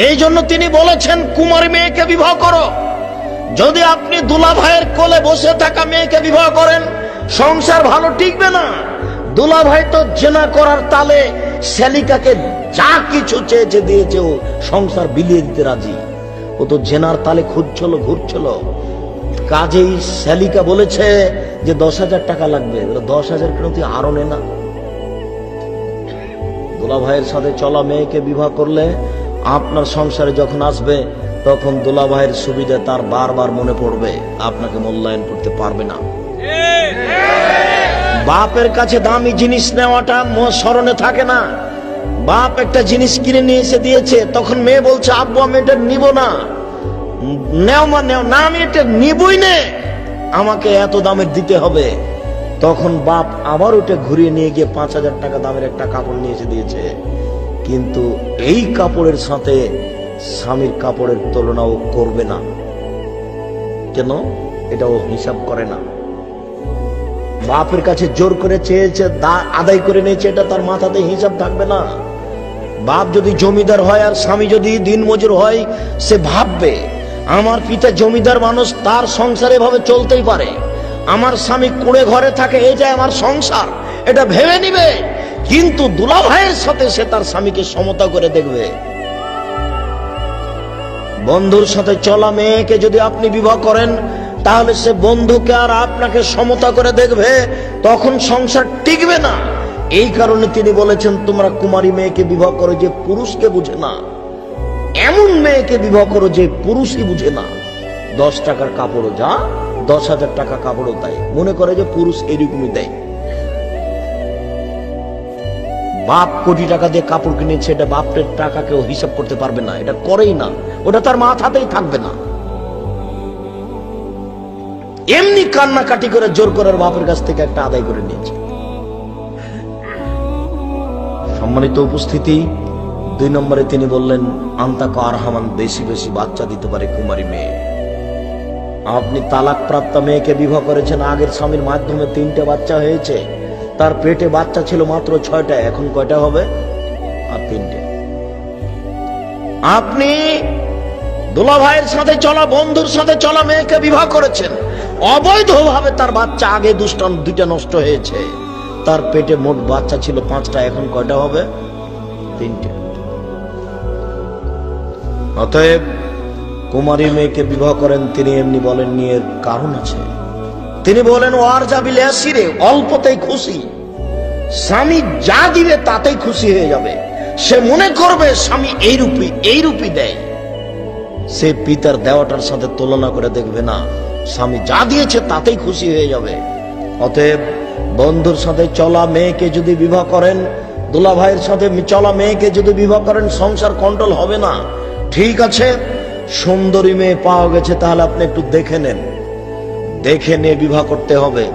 এই জন্য তিনি বলেছেন কুমারী মেয়েকে বিবাহ করো। যদি আপনি দুলা ভাইয়ের কোলে বসে থাকা মেয়েকে বিবাহ করেন, সংসার ভালো টিকবে না। দুলা ভাই তো জেনা করার তালে শ্যালিকাকে যা কিছু চেয়েছে দিয়েছে, ও সংসার বিলিয়ে দিতে রাজি। ও তো জেনার তালে খুঁজছিল, ঘুরছিল। কাজেই শ্যালিকা বলেছে যে 10,000 টাকা লাগবে। 10,000 কেন তুই আরো নে না। দুলা ভাইয়ের সাথে চলা মেয়েকে বিবাহ করলে আপনার সংসারে যখন আসবে, তখন দুলা ভাইয়ের সুবিধা তার বারবার মনে পড়বে, আপনাকে মূল্যায়ন করতে পারবে না। বাপের কাছে দামি জিনিস নেওয়াটা স্মরণে থাকে না। বাপ একটা জিনিস কিনে নিয়ে এসে দিয়েছে, তখন মেয়ে বলছে আব্বু আমি এটা নিব না। নেও মা নেও না, আমি এটা নিবই না, আমাকে এত দামের দিতে হবে। তখন বাপ আবার ওটা ঘুরিয়ে নিয়ে গিয়ে 5,000 টাকা দামের একটা কাপড় নিয়ে এসে দিয়েছে, কিন্তু এই কাপড়ের সাথে স্বামীর কাপড়ের তুলনা ও করবে না। কেন? এটা ও হিসাব করে না। বাপের কাছে জোর করে চেয়েছে, আদায় করে নিয়েছে, এটা তার মাথাতে হিসাব থাকবে না। বাপ যদি জমিদার হয় আর স্বামী যদি দিনমজুর হয়, সে ভাববে আমার পিতা জমিদার মানুষ, তার সংসারে ভাবে চলতেই পারে। আমার স্বামী কুঁড়ে ঘরে থাকে, এটাই আমার সংসার, এটা ভেবে নিবে। কিন্তু দুলা ভাইয়ের সাথে সে তার স্বামীকে সমতা করে দেখবে। বন্ধুর সাথে চলা মেয়েকে যদি আপনি বিবাহ করেন, তাহলে সে বন্ধুকে আর আপনাকে সমতা করে দেখবে, তখন সংসার টিকবে না। এই কারণে তিনি বলেছেন তোমরা কুমারী মেয়েকে বিবাহ করো যে পুরুষকে বুঝে না, এমন মেয়েকে বিবাহ করো যে পুরুষই বুঝে না। 10 টাকার কাপড়ও যা, 10,000 টাকা কাপড়ও তাই, মনে করে যে পুরুষ এরকমই দেয়। বাপ কোটি টাকা দিয়ে কাপড় কিনেছে, এটা বাপের টাকা কেউ হিসাব করতে পারবে না, এটা করেই না, ওটা তার মাথাতেই থাকবে না। এমনি কান্নাকাটি করে জোর করে বাপের কাছ থেকে একটা আদায় করে নিয়েছে। সম্মানিত উপস্থিতি, 2 নম্বরে তিনি বললেন আন্তাকা আরহামান, বেশি বেশি বাচ্চা দিতে পারে কুমারী মেয়ে। আপনি তালাক প্রাপ্ত মেয়েকে বিবাহ করেছেন, আগের স্বামীর মাধ্যমে 3টে বাচ্চা হয়েছে, তার পেটে বাচ্চা ছিল মাত্র 6টা, এখন কয়টা হবে? আর 3টে। আপনি দুলা ভাইয়ের সাথে চলা, বন্ধুর সাথে চলা মেয়েকে বিবাহ করেছেন, অবৈধভাবে তার বাচ্চা আগে 2টা নষ্ট হয়েছে, তার পেটে মোট বাচ্চা ছিল 5টা, এখন কয়টা হবে? 3টে। অতএব কুমারী মেয়েকে বিবাহ করেন, তিনি এমনি বলেননি, এর কারণ আছে। তিনি বলেন ওয়ার জাবিল আসিরে, অল্পতেই খুশি। স্বামী যা দিবে তাতেই খুশি হয়ে যাবে। সে মনে করবে স্বামী এইরূপই দেয়, সে পিতার দেওয়াটার সাথে তুলনা করে দেখবে না, স্বামী যা দিয়েছে তাতেই খুশি হয়ে যাবে। অতএব বন্ধুর সাথে চলা মেয়েকে যদি বিবাহ করেন, দুলা ভাইয়ের সাথে চলা মেয়েকে যদি বিবাহ করেন, সংসার কন্ট্রোল হবে না। ঠিক আছে, সুন্দরী মেয়ে পাওয়া গেছে, তাহলে আপনি একটু দেখে নেন, দেখে নিয়ে বিবাহ করতে হবে।